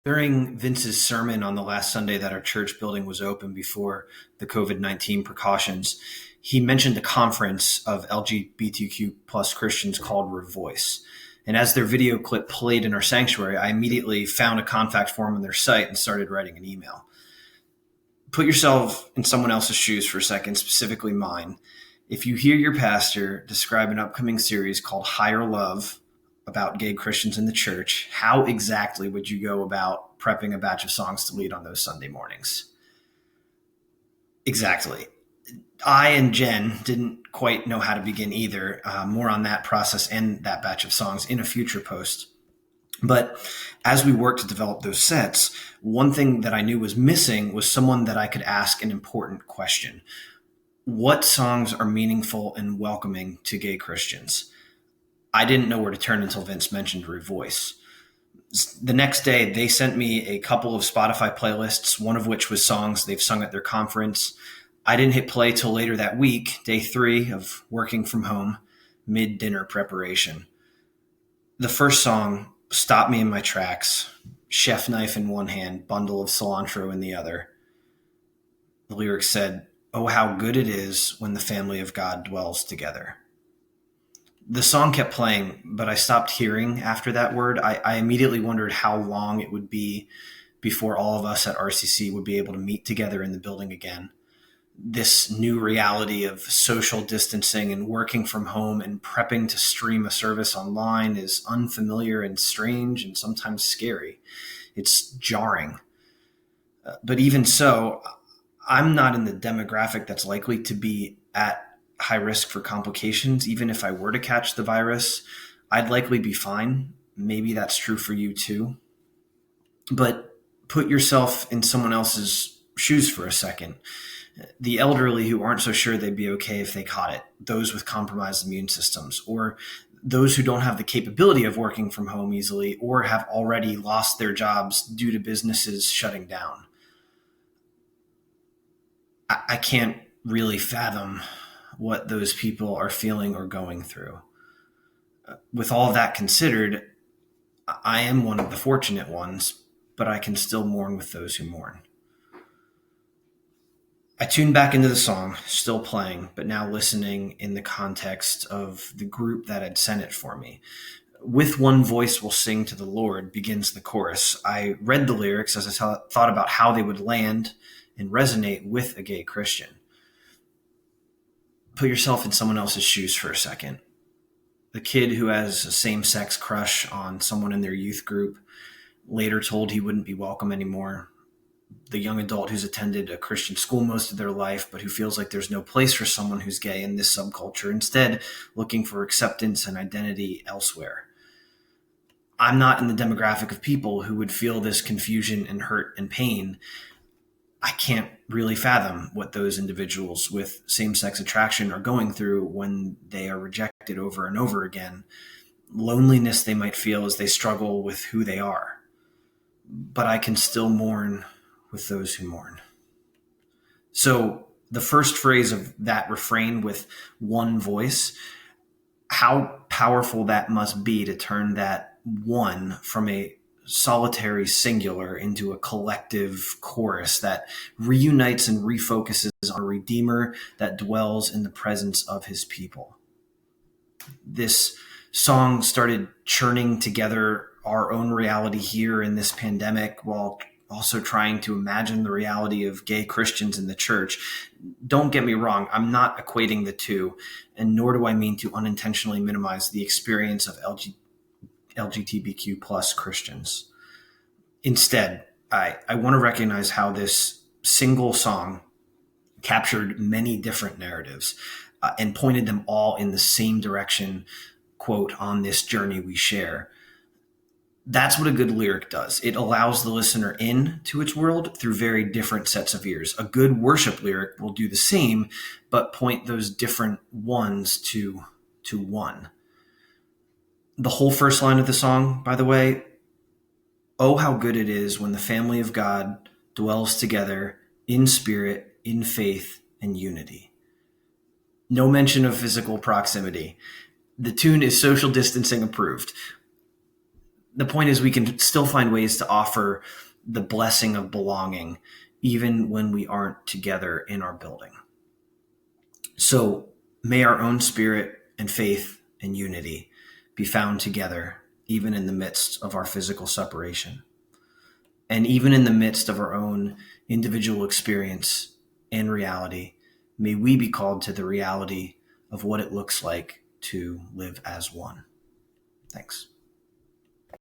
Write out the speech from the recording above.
During Vince's sermon on the last Sunday that our church building was open before the COVID-19 precautions, he mentioned a conference of LGBTQ plus Christians called Revoice. And as their video clip played in our sanctuary, I immediately found a contact form on their site and started writing an email. Put yourself in someone else's shoes for a second, specifically mine. If you hear your pastor describe an upcoming series called Higher Love about gay Christians in the church, how exactly would you go about prepping a batch of songs to lead on those Sunday mornings? Exactly. I and Jen didn't quite know how to begin either. More on that process and that batch of songs in a future post. But as we worked to develop those sets, one thing that I knew was missing was someone that I could ask an important question. What songs are meaningful and welcoming to gay Christians? I didn't know where to turn until Vince mentioned Revoice. The next day, they sent me a couple of Spotify playlists, one of which was songs they've sung at their conference. I didn't hit play till later that week, day 3 of working from home, mid-dinner preparation. The first song stopped me in my tracks, chef knife in one hand, bundle of cilantro in the other. The lyrics said, "Oh, how good it is when the family of God dwells together." The song kept playing, but I stopped hearing after that word. I immediately wondered how long it would be before all of us at RCC would be able to meet together in the building again. This new reality of social distancing and working from home and prepping to stream a service online is unfamiliar and strange and sometimes scary. It's jarring. But even so, I'm not in the demographic that's likely to be at high risk for complications. Even if I were to catch the virus, I'd likely be fine. Maybe that's true for you too. But put yourself in someone else's shoes for a second. The elderly who aren't so sure they'd be okay if they caught it, those with compromised immune systems, or those who don't have the capability of working from home easily or have already lost their jobs due to businesses shutting down. I can't really fathom what those people are feeling or going through. With all of that considered, I am one of the fortunate ones, but I can still mourn with those who mourn. I tuned back into the song, still playing, but now listening in the context of the group that had sent it for me. "With one voice we'll sing to the Lord" begins the chorus. I read the lyrics as I thought about how they would land and resonate with a gay Christian. Put yourself in someone else's shoes for a second. The kid who has a same-sex crush on someone in their youth group, later told he wouldn't be welcome anymore. The young adult who's attended a Christian school most of their life, but who feels like there's no place for someone who's gay in this subculture, instead looking for acceptance and identity elsewhere. I'm not in the demographic of people who would feel this confusion and hurt and pain. I can't really fathom what those individuals with same-sex attraction are going through when they are rejected over and over again. Loneliness they might feel as they struggle with who they are. But I can still mourn with those who mourn. So the first phrase of that refrain, "with one voice," how powerful that must be to turn that one from a solitary singular into a collective chorus that reunites and refocuses on a Redeemer that dwells in the presence of his people. This song started churning together our own reality here in this pandemic while also trying to imagine the reality of gay Christians in the church. Don't get me wrong, I'm not equating the two, and nor do I mean to unintentionally minimize the experience of LGBTQ plus Christians. Instead, I want to recognize how this single song captured many different narratives and pointed them all in the same direction, quote, "on this journey we share." That's what a good lyric does. It allows the listener in to its world through very different sets of ears. A good worship lyric will do the same, but point those different ones to one. The whole first line of the song, by the way, "Oh, how good it is when the family of God dwells together in spirit, in faith, and unity." No mention of physical proximity. The tune is social distancing approved. the point is we can still find ways to offer the blessing of belonging even when we aren't together in our building. So may our own spirit and faith and unity be found together even in the midst of our physical separation. And even in the midst of our own individual experience and reality, may we be called to the reality of what it looks like to live as one. Thanks.